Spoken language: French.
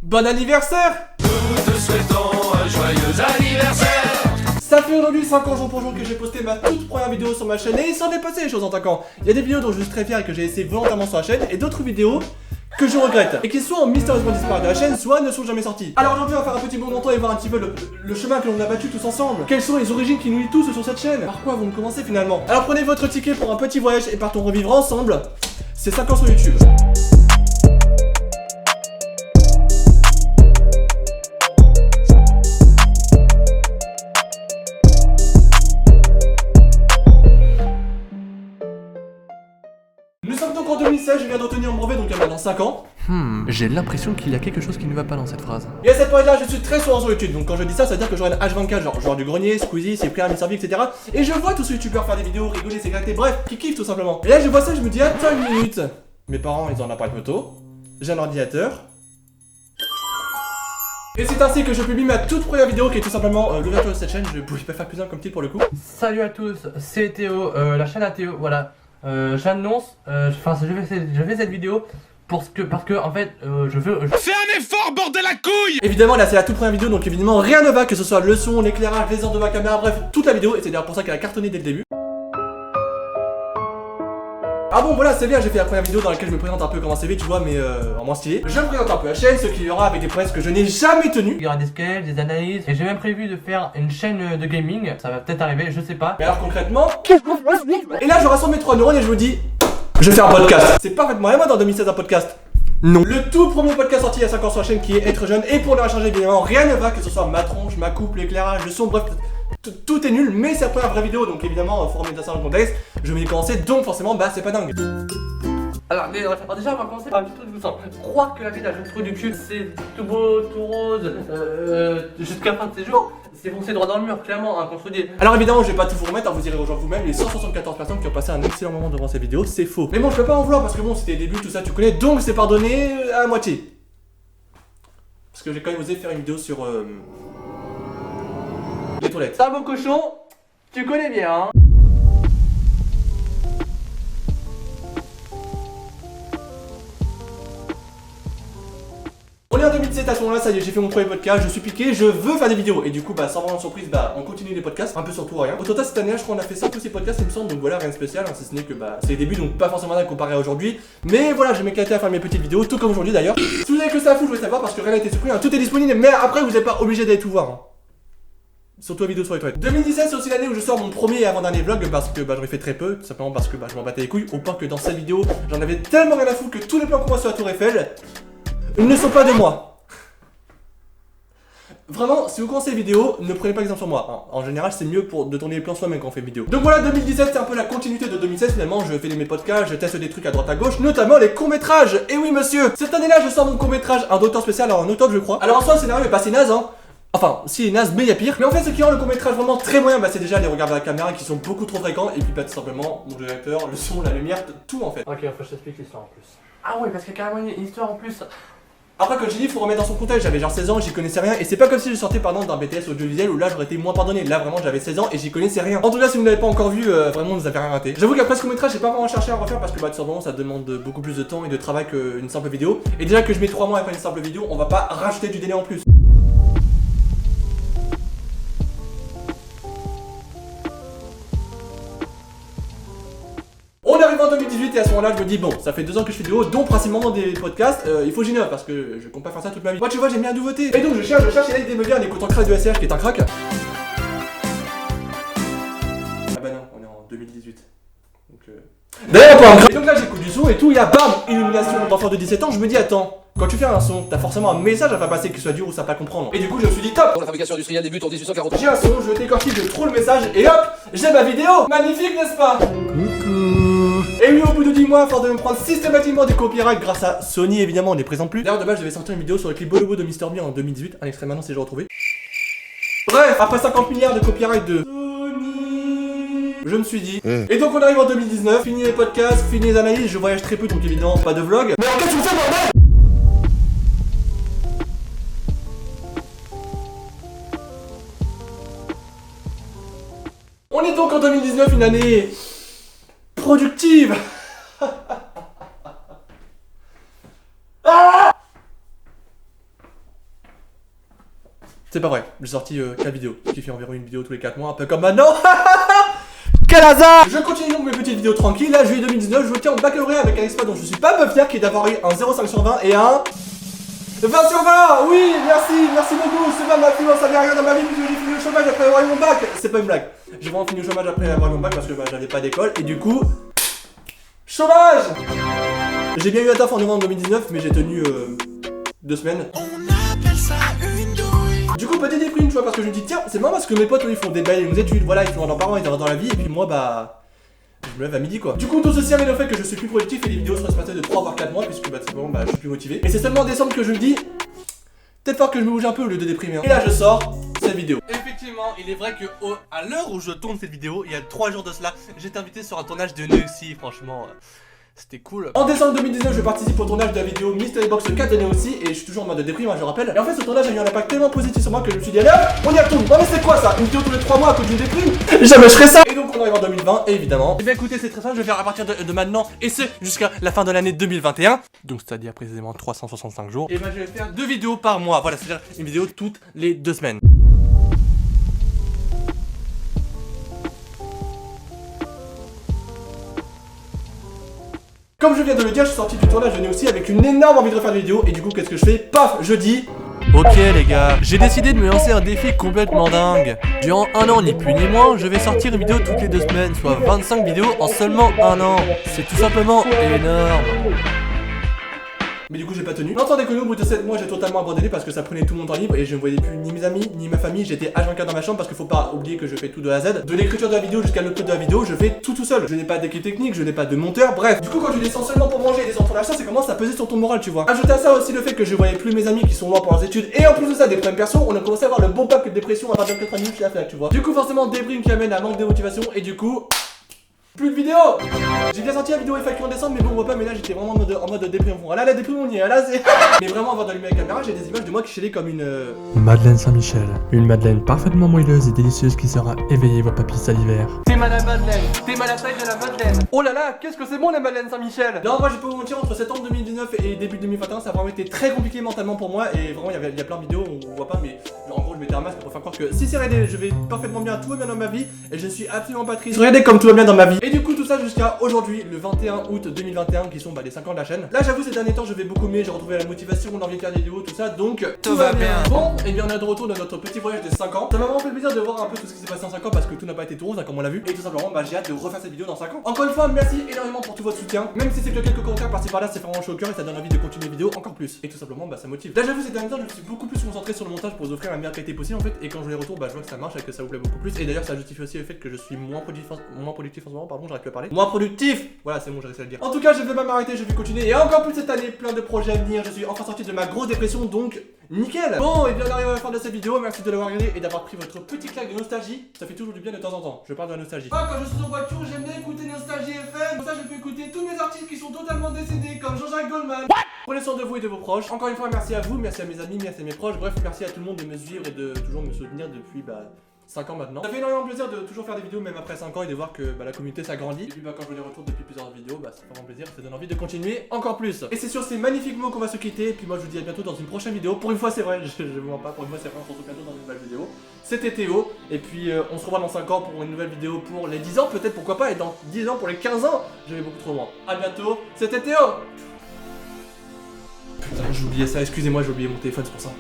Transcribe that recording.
Bon anniversaire! Nous te souhaitons un joyeux anniversaire. Ça fait aujourd'hui 5 ans jour pour jour que j'ai posté ma toute première vidéo sur ma chaîne et il s'en est passé les choses en 5 ans. Il y a des vidéos dont je suis très fier et que j'ai laissé volontairement sur la chaîne et d'autres vidéos que je regrette et qui soit ont mystérieusement disparu de la chaîne, soit ne sont jamais sorties. Alors aujourd'hui on va faire un petit bond de temps et voir un petit peu le chemin que l'on a battu tous ensemble. Quelles sont les origines qui nous lient tous sur cette chaîne? Par quoi vont commencer finalement? Alors prenez votre ticket pour un petit voyage et partons revivre ensemble ces 5 ans sur YouTube. Nous sommes donc en 2016, je viens d'obtenir mon brevet donc il y a maintenant 5 ans. J'ai l'impression qu'il y a quelque chose qui ne va pas dans cette phrase. Et à cette période-là, je suis très souvent sur YouTube, donc quand je dis ça, ça veut dire que j'aurai un H24, genre du grenier, Squeezie, Cyprien, MrV, etc. Et je vois tous ces youtubeurs faire des vidéos, rigoler, s'éclater, bref, qui kiffent tout simplement. Et là, je vois ça, je me dis, attends une minute. Mes parents, ils ont un appareil photo, j'ai un ordinateur. Et c'est ainsi que je publie ma toute première vidéo qui est tout simplement l'ouverture de cette chaîne, je ne pouvais pas faire plus simple comme titre pour le coup. Salut à tous, c'est Théo, la chaîne à Théo, voilà. J'annonce, je fais cette vidéo parce que en fait, je veux... Fais un effort, bordel à couille. Évidemment là c'est la toute première vidéo donc évidemment rien ne va, que ce soit le son, l'éclairage, les heures de ma caméra, bref toute la vidéo, et c'est d'ailleurs pour ça qu'elle a cartonné dès le début. Ah bon voilà c'est bien, j'ai fait la première vidéo dans laquelle je me présente un peu comme un CV tu vois mais en moins stylé. Je me présente un peu la chaîne, ce qu'il y aura avec des promesses que je n'ai jamais tenues. Il y aura des sketchs, des analyses, et j'ai même prévu de faire une chaîne de gaming, ça va peut-être arriver, je sais pas. Mais alors concrètement, et là je rassemble mes 3 neurones et je me dis, je fais un podcast. C'est parfaitement à moi dans 2016 un podcast. Non. Le tout premier podcast sorti il y a 5 ans sur la chaîne qui est Être Jeune, et pour le changer évidemment rien ne va, que ce soit ma tronche, ma coupe, l'éclairage, le son, bref, tout est nul, mais c'est la première vraie vidéo donc évidemment faut remettre ça dans le contexte, je vais y commencer donc forcément bah c'est pas dingue. Alors déjà on va commencer par un petit truc doucement. Croire que la vie d'un jeune trou du cul c'est tout beau, tout rose, jusqu'à la fin de ses jours, c'est foncé droit dans le mur, clairement, hein, qu'on se le dise. Alors évidemment je vais pas tout vous remettre, hein, vous irez rejoindre vous-même les 174 personnes qui ont passé un excellent moment devant cette vidéo, c'est faux. Mais bon je peux pas en vouloir parce que bon c'était les débuts tout ça tu connais, donc c'est pardonné à moitié. Parce que j'ai quand même osé faire une vidéo sur les toilettes. Ça mon cochon, tu connais bien hein. On est en 2017 à ce moment-là, ça y est, j'ai fait mon premier podcast, je suis piqué, je veux faire des vidéos. Et du coup, bah, sans vraiment de surprise, bah, on continue les podcasts, un peu sur tout ou rien. Au total, cette année, je crois qu'on a fait 5 ou 6 podcasts, il me semble, donc voilà, rien de spécial, hein, si ce n'est que bah, c'est les débuts, donc pas forcément à comparer à aujourd'hui. Mais voilà, je m'éclatais à faire mes petites vidéos, tout comme aujourd'hui d'ailleurs. Si vous avez que ça à foutre, je voulais savoir parce que rien n'a été supprimé, hein, tout est disponible, mais après, vous n'êtes pas obligé d'aller tout voir. Hein. Surtout la vidéo sur les toilettes. 2017 c'est aussi l'année où je sors mon premier et avant-dernier vlog parce que bah, j'en ai fait très peu, tout simplement parce que bah, je m'en battais les couilles, au point que dans cette vidéo, j'en avais tellement rien à foutre que tous les plans qu'on voit sur la tour Eiffel ne sont pas de moi. Vraiment, si vous commencez les vidéos, ne prenez pas exemple sur moi. Hein. En général, c'est mieux de tourner les plans soi-même quand on fait une vidéo. Donc voilà, 2017, c'est un peu la continuité de 2016 finalement. Je fais mes podcasts, je teste des trucs à droite à gauche, notamment les courts-métrages. Et oui, monsieur, cette année-là, je sors mon court-métrage, un docteur spécial en octobre, je crois. Alors en soi, le scénario est pas si naze, hein. Enfin, si il est naze, mais il y a pire. Mais en fait, ce qui rend le court-métrage vraiment très moyen, bah, c'est déjà les regards de la caméra qui sont beaucoup trop fréquents. Et puis, bah, tout simplement, mon directeur, le son, la lumière, tout en fait. Ok, faut que je t'explique l'histoire en plus. Ah ouais, parce qu'il y a carrément une histoire en plus. Après, quand j'ai dit, faut remettre dans son contexte, j'avais genre 16 ans, j'y connaissais rien, et c'est pas comme si je sortais pardon d'un BTS audiovisuel où là j'aurais été moins pardonné. Là vraiment j'avais 16 ans et j'y connaissais rien. En tout cas, si vous ne l'avez pas encore vu, vraiment vous avez rien raté. J'avoue qu'après ce court-métrage, j'ai pas vraiment cherché à refaire parce que bah tout simplement ça demande beaucoup plus de temps et de travail qu'une simple vidéo. Et déjà que je mets 3 mois à faire une simple vidéo, on va pas rajouter du délai en plus. On arrive en 2018 et à ce moment-là, je me dis bon, ça fait 2 ans que je fais des vidéos, dont principalement des podcasts, il faut que j'innove parce que je compte pas faire ça toute ma vie. Moi, tu vois, j'aime bien la nouveauté. Et donc, je cherche, et là, il me vient en écoutant Crack de SCH qui est un crack. Ah bah non, on est en 2018. Donc, d'ailleurs, pas un crack. Et donc là, j'écoute du son et tout, il y a bam, illumination d'enfant de 17 ans. Je me dis, attends. Quand tu fais un son, t'as forcément un message à faire passer, qu'il soit dur ou ça pas comprendre. Et du coup, je me suis dit top. La fabrication industrielle débute en 1840. J'ai un son, je décortique, je trouve le message et hop, j'ai ma vidéo. Magnifique, n'est-ce pas? Coucou. Et oui, au bout de 10 mois, à force de me prendre systématiquement des copyrights grâce à Sony, évidemment, on ne les présente plus. D'ailleurs, de base, je devais sortir une vidéo sur le clip Bolobo de MrV en 2018. Un extrait maintenant, si j'ai retrouvé. Bref, après 50 milliards de copyrights de Sony, je me suis dit. Et donc, on arrive en 2019, fini les podcasts, fini les analyses, je voyage très peu, donc évidemment, pas de vlog. Mais en qu'est-ce que tu fais, bordel? On est donc en 2019, une année productive. C'est pas vrai, j'ai sorti 4 vidéos, ce qui fait environ une vidéo tous les 4 mois, un peu comme maintenant. Quel hasard! Je continue donc mes petites vidéos tranquilles. Là, juillet 2019, je tiens au baccalauréat avec un exploit dont je suis pas peu fier, qui est d'avoir eu un 0,5 sur 20 et un 20 sur 20. Oui, merci beaucoup. C'est pas ma ça n'avait rien dans ma vie puisque j'ai fini le chômage après avoir eu mon bac. C'est pas une blague. J'ai vraiment fini le chômage après avoir eu mon bac parce que j'avais pas d'école et du coup, chômage. J'ai bien eu la taf en novembre 2019, mais j'ai tenu 2 semaines. Du coup, petite déprime, tu vois, parce que je me dis, tiens, c'est marrant parce que mes potes, eux, ils font des belles études, voilà, ils font leurs parents, ils avancent dans la vie, et puis moi, bah. Je me lève à midi, quoi. Du coup, tout ceci amène au fait que je suis plus productif et les vidéos sont espacées de 3 voire 4 mois, puisque bah, c'est bon, bah, je suis plus motivé. Et c'est seulement en décembre que je me dis, peut-être falloir que je me bouge un peu au lieu de déprimer. Et là, je sors cette vidéo. Effectivement, il est vrai que à l'heure où je tourne cette vidéo, il y a 3 jours de cela, j'étais invité sur un tournage de Neoxy, franchement. C'était cool. En décembre 2019, je participe au tournage de la vidéo Mystery Box 4 de Neoxy et je suis toujours en mode de déprime, hein, je rappelle. Et en fait, ce tournage a eu un impact tellement positif sur moi que je me suis dit, allez hop, on y retourne. Non mais c'est quoi ça? Une vidéo tous les 3 mois à cause d'une déprime? Jamais je ferais ça. Et donc on arrive en 2020 et évidemment. Et bien écoutez, c'est très simple, je vais faire à partir de maintenant et c'est jusqu'à la fin de l'année 2021. Donc c'est-à-dire précisément 365 jours. Et ben je vais faire 2 vidéos par mois. Voilà, c'est-à-dire une vidéo toutes les 2 semaines. Comme je viens de le dire, je suis sorti du tournage de Neoxy avec une énorme envie de refaire des vidéos et du coup qu'est-ce que je fais? Paf, je dis ok les gars, j'ai décidé de me lancer un défi complètement dingue. Durant 1 an, ni plus ni moins, je vais sortir une vidéo toutes les 2 semaines, soit 25 vidéos en seulement 1 an. C'est tout simplement énorme. Mais du coup j'ai pas tenu. N'entendez que nous, au bout de 7 mois j'ai totalement abandonné parce que ça prenait tout mon temps libre et je ne voyais plus ni mes amis ni ma famille. J'étais H24 dans ma chambre parce qu'il faut pas oublier que je fais tout de A à Z. De l'écriture de la vidéo jusqu'à l'upload de la vidéo, je fais tout seul. Je n'ai pas d'équipe technique, je n'ai pas de monteur, bref. Du coup quand tu descends seulement pour manger et descends pour l'achat, ça commence à peser sur ton moral, tu vois. Ajoutez à ça aussi le fait que je voyais plus mes amis qui sont loin pour leurs études et en plus de ça des problèmes perso, on a commencé à avoir le bon pack de dépression à partir de 4 minutes chez la flaque, tu vois. Du coup forcément déprime qui amène à manque de motivation et du coup plus de vidéos. J'ai bien sorti la vidéo FAQ en décembre mais bon on voit pas, mais là j'étais vraiment en mode déprime. Bon, là la déprime on y est, là c'est. Mais vraiment avant d'allumer la caméra j'ai des images de moi qui chillais comme une Madeleine Saint-Michel. Une madeleine parfaitement moelleuse et délicieuse qui saura éveiller vos papilles salivaires. T'es mal à Madeleine, t'es mal à taille de la Madeleine. Oh là là, qu'est-ce que c'est bon la Madeleine Saint-Michel. Non moi je peux vous mentir, entre septembre 2019 et début 2021 ça a vraiment été très compliqué mentalement pour moi. Et vraiment il y a plein de vidéos, on voit pas mais en gros je mettais un masque pour faire croire que si c'est regardé je vais parfaitement bien, tout va bien dans ma vie. Et je suis absolument pas triste. Regardez comme tout va bien dans ma vie. Et du coup tout ça jusqu'à aujourd'hui, le 21 août 2021, qui sont les 5 ans de la chaîne. Là j'avoue ces derniers temps je vais beaucoup mieux, j'ai retrouvé la motivation, l'envie de faire des vidéos, tout ça, donc tout va bien. Bon, et bien on est de retour dans notre petit voyage des 5 ans. Ça m'a vraiment fait plaisir de voir un peu tout ce qui s'est passé en 5 ans parce que tout n'a pas été tout rose, hein, comme on l'a vu. Et tout simplement j'ai hâte de refaire cette vidéo dans 5 ans. Encore une fois, merci énormément pour tout votre soutien. Même si c'est que quelques commentaires par-ci par-là, c'est vraiment chaud au cœur et ça donne envie de continuer les vidéos encore plus. Et tout simplement ça motive. Là j'avoue ces derniers temps je me suis beaucoup plus concentré sur le montage pour vous offrir la meilleure qualité possible en fait. Et quand je les retourne, je vois que ça marche et que ça vous plaît beaucoup plus. Et d'ailleurs ça justifie aussi le fait que je suis moins productif en ce moment, pardon, j'arrive plus à parler. Moins productif. Voilà, c'est bon, j'ai réussi à le dire. En tout cas, je vais pas m'arrêter, je vais continuer. Et encore plus cette année, plein de projets à venir. Je suis enfin sorti de ma grosse dépression, donc nickel. Bon, et bien on arrive à la fin de cette vidéo. Merci de l'avoir regardé et d'avoir pris votre petit claque de nostalgie. Ça fait toujours du bien de temps en temps. Je parle de la nostalgie. Quand je suis en voiture, j'aime bien écouter Nostalgie FM. Comme ça, je peux écouter tous mes artistes qui sont totalement décédés, comme Jean-Jacques Goldman. Prenez soin de vous et de vos proches. Encore une fois, merci à vous, merci à mes amis, merci à mes proches. Bref, merci à tout le monde de me suivre et de toujours me soutenir depuis 5 ans maintenant. Ça fait énormément plaisir de toujours faire des vidéos même après 5 ans et de voir que la communauté s'agrandit. Et puis quand je les retourne depuis plusieurs vidéos, ça fait vraiment plaisir, ça donne envie de continuer encore plus. Et c'est sur ces magnifiques mots qu'on va se quitter. Et puis moi je vous dis à bientôt dans une prochaine vidéo. Pour une fois c'est vrai, je vous mens pas, pour une fois c'est vrai, on se retrouve bientôt dans une nouvelle vidéo. C'était Théo, et puis on se revoit dans 5 ans pour une nouvelle vidéo pour les 10 ans peut-être, pourquoi pas, et dans 10 ans pour les 15 ans. Je vais beaucoup trop loin. A bientôt, c'était Théo. Putain j'ai oublié ça, excusez-moi j'ai oublié mon téléphone, c'est pour ça.